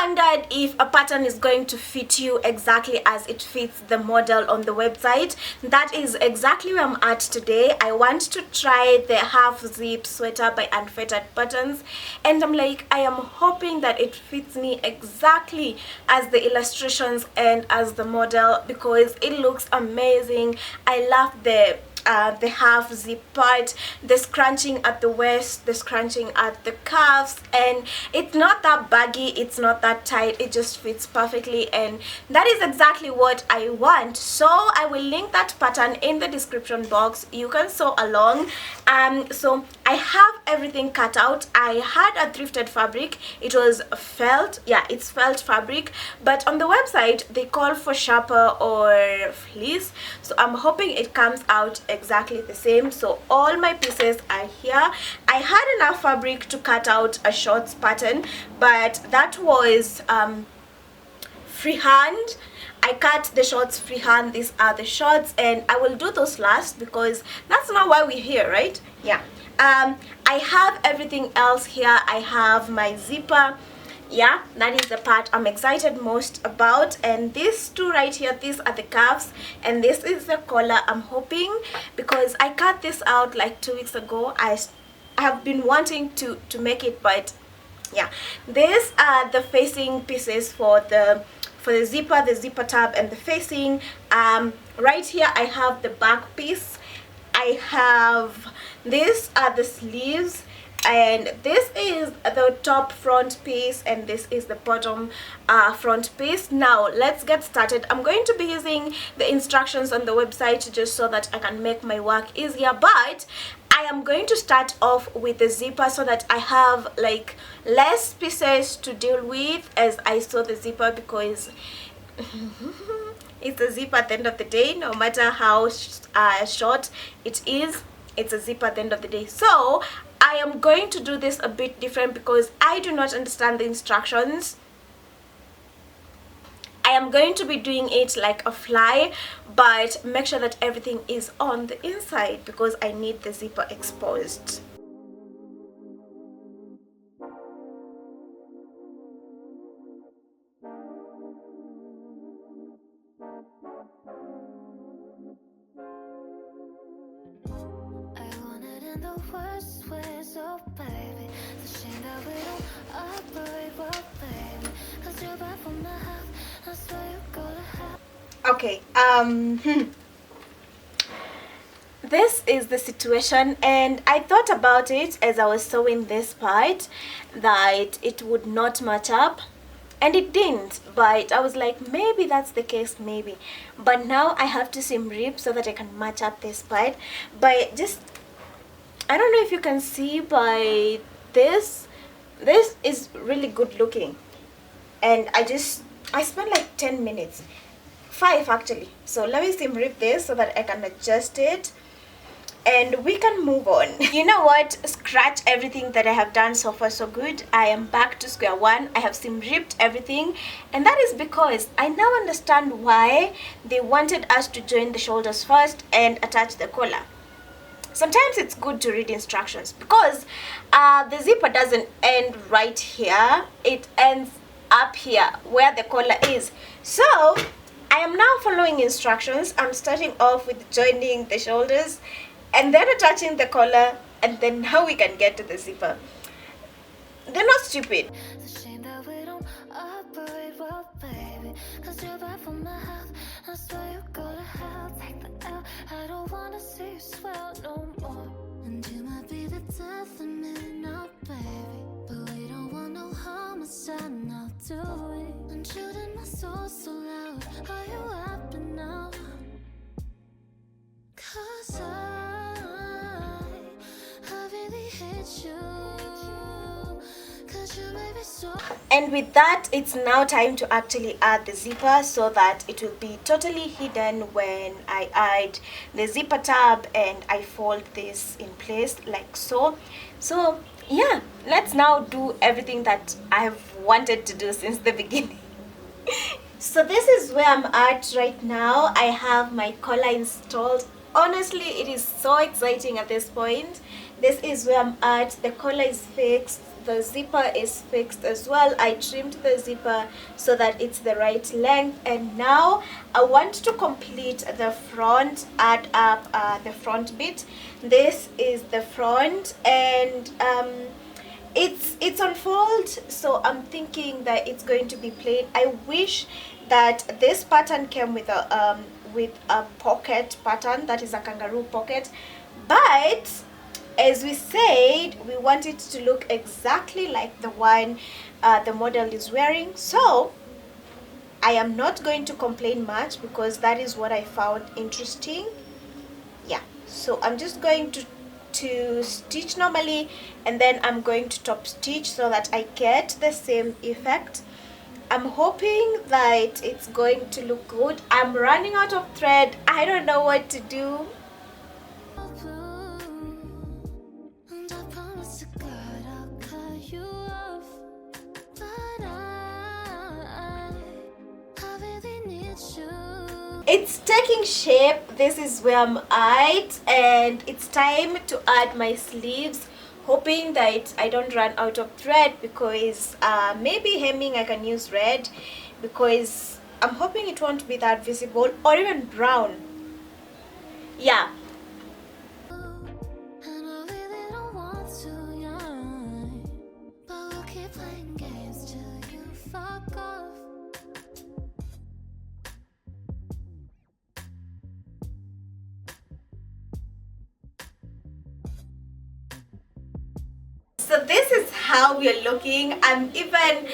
wondered if a pattern is going to fit you exactly as it fits the model on the website? That is exactly where I'm at today. I want to try the half zip sweater by Unfettered Patterns, and I'm like, I am hoping that it fits me exactly as the illustrations and as the model, because it looks amazing. I love the half zip part, the scrunching at the waist, the scrunching at the calves, and it's not that baggy, it's not that tight, it just fits perfectly, and that is exactly what I want. So I will link that pattern in the description box. You can sew along. So I have everything cut out. I had a thrifted fabric. It was felt, yeah, it's felt fabric, but on the website they call for sharper or fleece, so I'm hoping it comes out exactly the same. So all my pieces are here. I had enough fabric to cut out a shorts pattern, but that was freehand. I cut the shorts freehand. These are the shorts, and I will do those last because that's not why we're here, right? Yeah. I have everything else here. I have my zipper. Yeah, that is the part I'm excited most about, and these two right here, these are the cuffs, and this is the collar. I'm hoping, because I cut this out like 2 weeks ago, I have been wanting to make it, but yeah, these are the facing pieces for the zipper tab, and the facing. Right here I have the back piece. I have, these are the sleeves, and this is the top front piece, and this is the bottom front piece. Now let's get started. I'm going to be using the instructions on the website just so that I can make my work easier, but I am going to start off with the zipper so that I have like less pieces to deal with as I sew the zipper, because it's a zipper at the end of the day. No matter how short it is, it's a zipper at the end of the day. So I am going to do this a bit different because I do not understand the instructions. I am going to be doing it like a fly, but make sure that everything is on the inside because I need the zipper exposed. Okay, this is the situation, and I thought about it as I was sewing this part that it would not match up, and it didn't, but I was like, maybe that's the case, maybe. But now I have to seam rip so that I can match up this part. But just, I don't know if you can see, by this is really good looking, and I spent like 10 minutes, 5 actually. So let me seam rip this so that I can adjust it and we can move on. You know what, scratch everything that I have done so far so good. I am back to square one. I have seam ripped everything, and that is because I now understand why they wanted us to join the shoulders first and attach the collar. Sometimes it's good to read instructions, because the zipper doesn't end right here, it ends up here where the collar is. So I am now following instructions. I'm starting off with joining the shoulders and then attaching the collar, and then now we can get to the zipper. They're not stupid. And with that, it's now time to actually add the zipper so that it will be totally hidden when I add the zipper tab and I fold this in place like so. So yeah, let's now do everything that I've wanted to do since the beginning. So this is where I'm at right now. I have my collar installed. Honestly, it is so exciting at this point. This is where I'm at. The collar is fixed. the zipper is fixed as well. I trimmed the zipper so that it's the right length, and now I want to complete the front, add up the front bit. This is the front, and it's on fold, so I'm thinking that it's going to be plain. I wish that this pattern came with a pocket pattern, that is a kangaroo pocket, but as we said, we want it to look exactly like the one the model is wearing. So I am not going to complain much because that is what I found interesting. Yeah, so I'm just going to stitch normally, and then I'm going to top stitch so that I get the same effect. I'm hoping that it's going to look good. I'm running out of thread. I don't know what to do. It's taking shape. This is where I'm at, and it's time to add my sleeves, hoping that I don't run out of thread, because maybe hemming I can use red, because I'm hoping it won't be that visible, or even brown. Yeah. So this is how we are looking. I'm even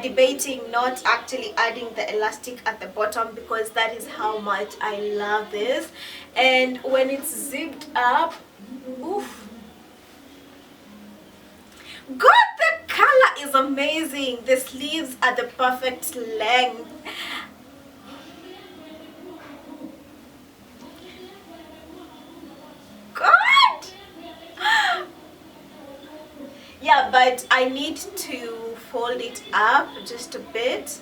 debating not actually adding the elastic at the bottom, because that is how much I love this. And when it's zipped up, oof. God, the color is amazing. The sleeves are the perfect length. God! Yeah, but I need to fold it up just a bit.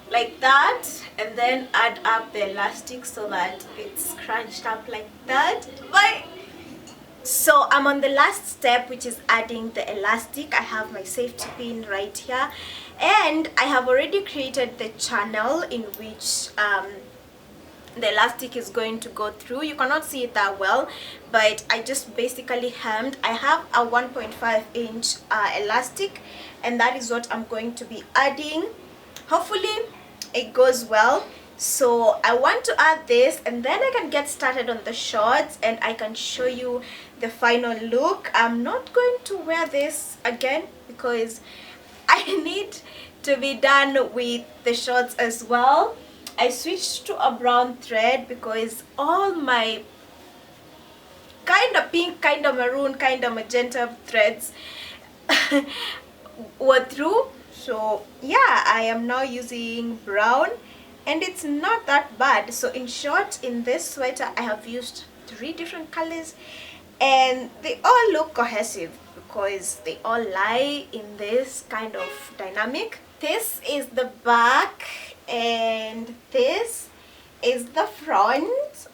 Like that, and then add up the elastic so that it's crunched up like that. But so I'm on the last step, which is adding the elastic. I have my safety pin right here, and I have already created the channel in which the elastic is going to go through. You cannot see it that well, but I just basically hemmed. I have a 1.5 inch elastic, and that is what I'm going to be adding. Hopefully it goes well. So I want to add this, and then I can get started on the shorts and I can show you the final look. I'm not going to wear this again because I need to be done with the shorts as well. I switched to a brown thread because all my kind of pink, kind of maroon, kind of magenta threads were through. So yeah, I am now using brown, and it's not that bad. So in short, in this sweater I have used 3 different colors, and they all look cohesive because they all lie in this kind of dynamic. This is the back and this is the front.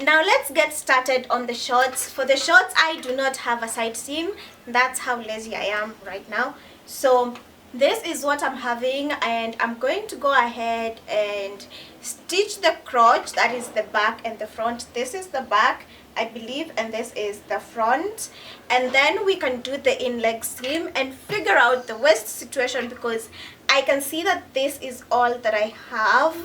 Now let's get started on the shorts. For the shorts, I do not have a side seam. That's how lazy I am right now. So this is what I'm having, and I'm going to go ahead and stitch the crotch. That is the back and the front. This is the back, I believe, and this is the front. And then we can do the in-leg seam and figure out the waist situation, because I can see that this is all that I have.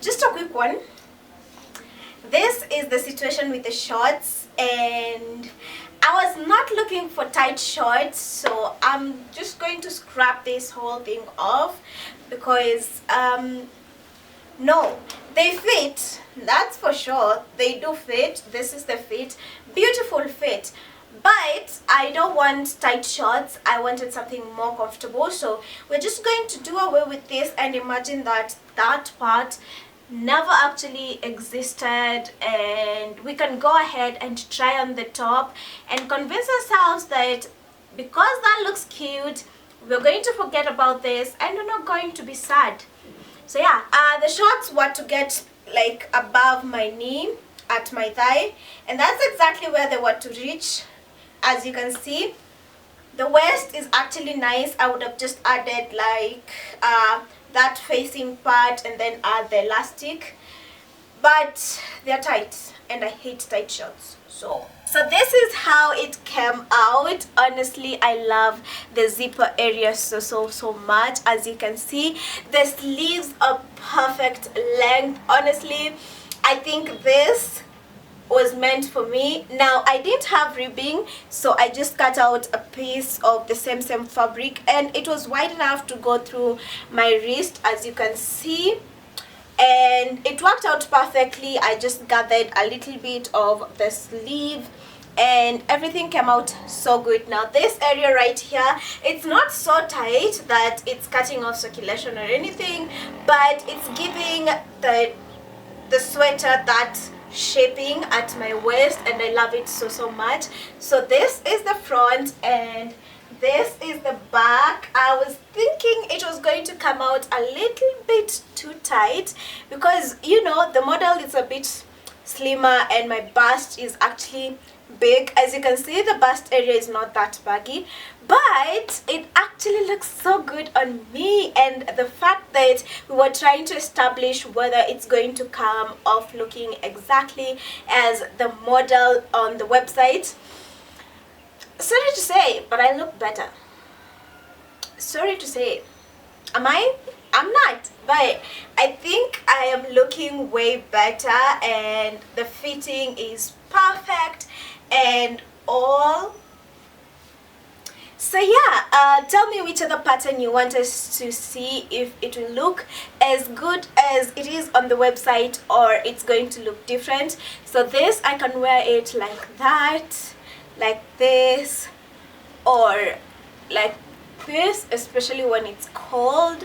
Just a quick one. This is the situation with the shorts, and I was not looking for tight shorts, so I'm just going to scrap this whole thing off because no, they fit, that's for sure. They do fit. This is the fit, beautiful fit, but I don't want tight shorts. I wanted something more comfortable, so we're just going to do away with this and imagine that that part never actually existed, and we can go ahead and try on the top and convince ourselves that because that looks cute, we're going to forget about this and we're not going to be sad. So yeah, the shorts were to get like above my knee at my thigh, and that's exactly where they were to reach. As you can see, the waist is actually nice. I would have just added like that facing part and then add the elastic, but they're tight and I hate tight shorts. So this is how it came out. Honestly, I love the zipper area so much. As you can see, the sleeves are perfect length. Honestly, I think this was meant for me. Now, I didn't have ribbing, so I just cut out a piece of the same fabric, and it was wide enough to go through my wrist, as you can see, and it worked out perfectly. I just gathered a little bit of the sleeve and everything came out so good. Now this area right here, it's not so tight that it's cutting off circulation or anything, but it's giving the sweater that shaping at my waist, and I love it so much. So this is the front and this is the back. I was thinking it was going to come out a little bit too tight because, you know, the model is a bit slimmer and my bust is actually big. As you can see, the bust area is not that baggy, but it actually looks so good on me. And the fact that we were trying to establish whether it's going to come off looking exactly as the model on the website, sorry to say, but I look better. Sorry to say. Am I? I'm not, but I think I am looking way better and the fitting is perfect and all. So yeah, tell me which other pattern you want us to see, if it will look as good as it is on the website or it's going to look different. So this, I can wear it like that, like this, or like this, especially when it's cold.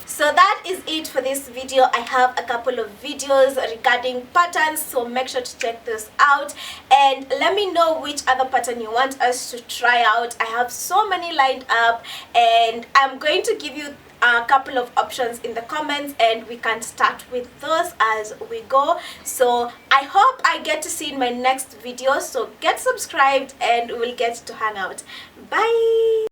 So that is it for this video. I have a couple of videos regarding patterns, so make sure to check this out and let me know which other pattern you want us to try out. I have so many lined up and I'm going to give you a couple of options in the comments and we can start with those as we go. So I hope I get to see you in my next video, so get subscribed and we'll get to hang out. Bye.